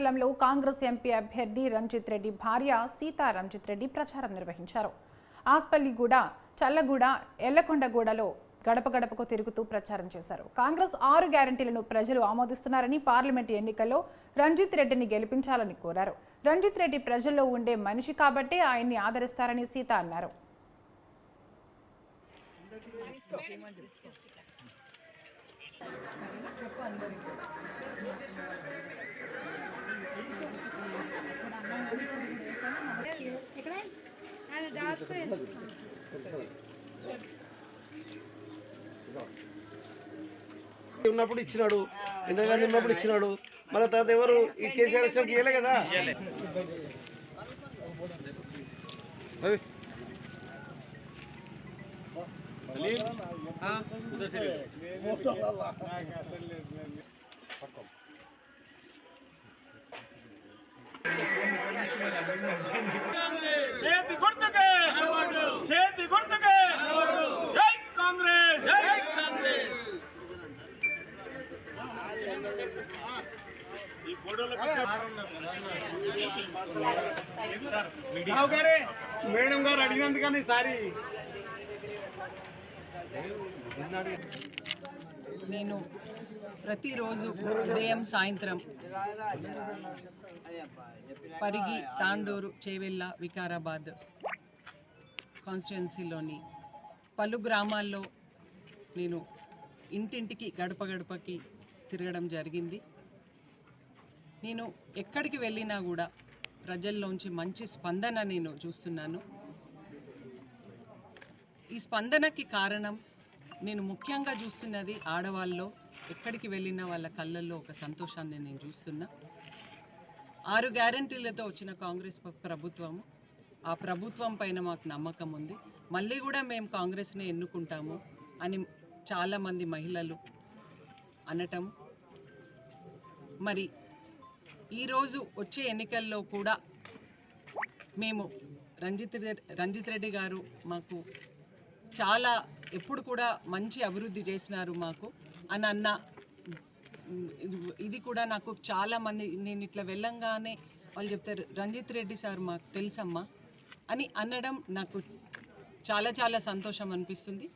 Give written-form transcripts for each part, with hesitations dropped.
మండలంలో కాంగ్రెస్ ఎంపీ అభ్యర్థి రంజిత్ రెడ్డి భార్య సీతా రంజిత్ రెడ్డి ప్రచారం నిర్వహించారు. ఆస్పల్లిగూడ, చల్లగూడ, ఎల్లకొండగూడలో గడప గడపకు తిరుగుతూ ప్రచారం చేశారు. కాంగ్రెస్ 6 గ్యారెంటీలను ప్రజలు ఆమోదిస్తున్నారని, పార్లమెంటు ఎన్నికల్లో రంజిత్ రెడ్డిని గెలిపించాలని కోరారు. రంజిత్ రెడ్డి ప్రజల్లో ఉండే మనిషి కాబట్టి ఆయన్ని ఆదరిస్తారని సీత అన్నారు. ఉన్నప్పుడు ఇచ్చినాడు, ఇందిరాగాంధీ ఉన్నప్పుడు ఇచ్చినాడు, మళ్ళీ తర్వాత ఎవరు ఈ కేసీఆర్ వచ్చాక ఇవ్వలే కదా. చేతి గుర్తుకే, చేతి గుర్తుకే, జై కాంగ్రెస్, జై కాంగ్రెస్. ఈ ఫోటోలకు మేడం గారు అడిగినందుకని సారీ. నేను ప్రతిరోజు ఉదయం సాయంత్రం పరిగి, తాండూరు, చేవెళ్ళ, వికారాబాద్ కాన్స్టిట్యుయెన్సీలోని పలు గ్రామాల్లో నేను ఇంటింటికి గడప గడపకి తిరగడం జరిగింది. నేను ఎక్కడికి వెళ్ళినా కూడా ప్రజల్లోంచి మంచి స్పందన నేను చూస్తున్నాను. ఈ స్పందనకి కారణం నేను ముఖ్యంగా చూస్తున్నది ఆడవాళ్ళలో, ఎక్కడికి వెళ్ళినా వాళ్ళ కళ్ళల్లో ఒక సంతోషాన్ని నేను చూస్తున్నా. 6 గ్యారెంటీలతో వచ్చిన కాంగ్రెస్ ప్రభుత్వం, ఆ ప్రభుత్వం పైన మాకు నమ్మకం ఉంది. మళ్ళీ కూడా మేము కాంగ్రెస్ని ఎన్నుకుంటాము అని చాలామంది మహిళలు అనటం. మరి ఈరోజు వచ్చే ఎన్నికల్లో కూడా మేము రంజిత్ రెడ్డి గారు మాకు చాలా ఎప్పుడు కూడా మంచి అభివృద్ధి చేసినారు మాకు అని అన్న, ఇది కూడా నాకు చాలామంది, నేను ఇట్లా వెళ్ళంగానే వాళ్ళు చెప్తారు, రంజిత్ రెడ్డి సార్ మాకు తెలుసమ్మా అని అనడం నాకు చాలా చాలా సంతోషం అనిపిస్తుంది.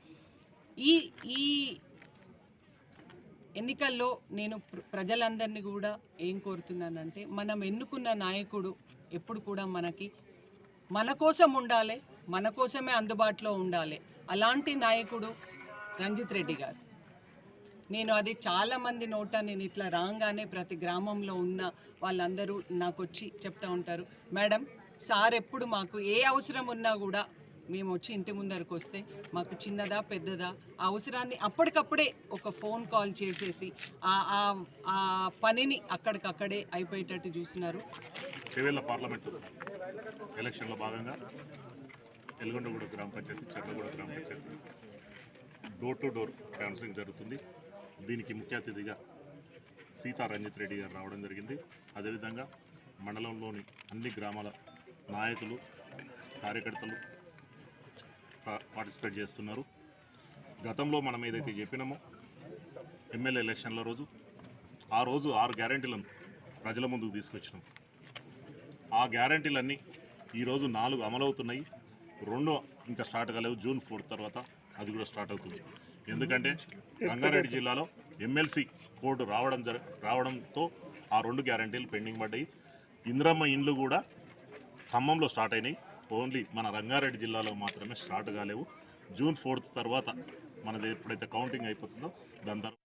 ఈ ఎన్నికల్లో నేను ప్రజలందరినీ కూడా ఏం కోరుతున్నానంటే, మనం ఎన్నుకున్న నాయకుడు ఎప్పుడు కూడా మన కోసం ఉండాలి, మన కోసమే అందుబాటులో ఉండాలి. అలాంటి నాయకుడు రంజిత్ రెడ్డి గారు. నేను అది చాలామంది నోట నేను ఇట్లా రాగానే ప్రతి గ్రామంలో ఉన్న వాళ్ళందరూ నాకు వచ్చి చెప్తూ ఉంటారు, మేడం సార్ ఎప్పుడు మాకు ఏ అవసరం ఉన్నా కూడా మేము వచ్చి ఇంటి ముందరకు వస్తే మాకు చిన్నదా పెద్దదా ఆ అవసరాన్ని అప్పటికప్పుడే ఒక ఫోన్ కాల్ చేసేసి ఆ పనిని అక్కడికక్కడే అయిపోయేటట్టు చూస్తున్నారు. చేవెళ్ళ పార్లమెంటు ఎలక్షన్లో భాగంగా ఎల్గొండగూడ గ్రామ పంచాయతీ, చర్లగూడ గ్రామ పంచాయతీ డోర్ టు డోర్ క్యాన్సింగ్ జరుగుతుంది. దీనికి ముఖ్య అతిథిగా సీతా రంజిత్ రెడ్డి గారు రావడం జరిగింది. అదేవిధంగా మండలంలోని అన్ని గ్రామాల నాయకులు, కార్యకర్తలు పార్టిసిపేట్ చేస్తున్నారు. గతంలో మనం ఏదైతే చెప్పినామో ఎమ్మెల్యే ఎలక్షన్ల రోజు, ఆ రోజు 6 గ్యారెంటీలను ప్రజల ముందుకు తీసుకొచ్చినాం. ఆ గ్యారెంటీలన్నీ ఈరోజు 4 అమలవుతున్నాయి. 2 ఇంకా స్టార్ట్ కాలేవు. జూన్ 4 తర్వాత అది కూడా స్టార్ట్ అవుతుంది. ఎందుకంటే రంగారెడ్డి జిల్లాలో ఎమ్మెల్సీ కోడ్ రావడంతో ఆ 2 గ్యారెంటీలు పెండింగ్ పడ్డాయి. ఇందిరమ్మ ఇండ్లు కూడా ఖమ్మంలో స్టార్ట్ అయినాయి. ఓన్లీ మన రంగారెడ్డి జిల్లాలో మాత్రమే స్టార్ట్ కాలేవు. జూన్ 4 తర్వాత మనది ఎప్పుడైతే కౌంటింగ్ అయిపోతుందో దాని తర్వాత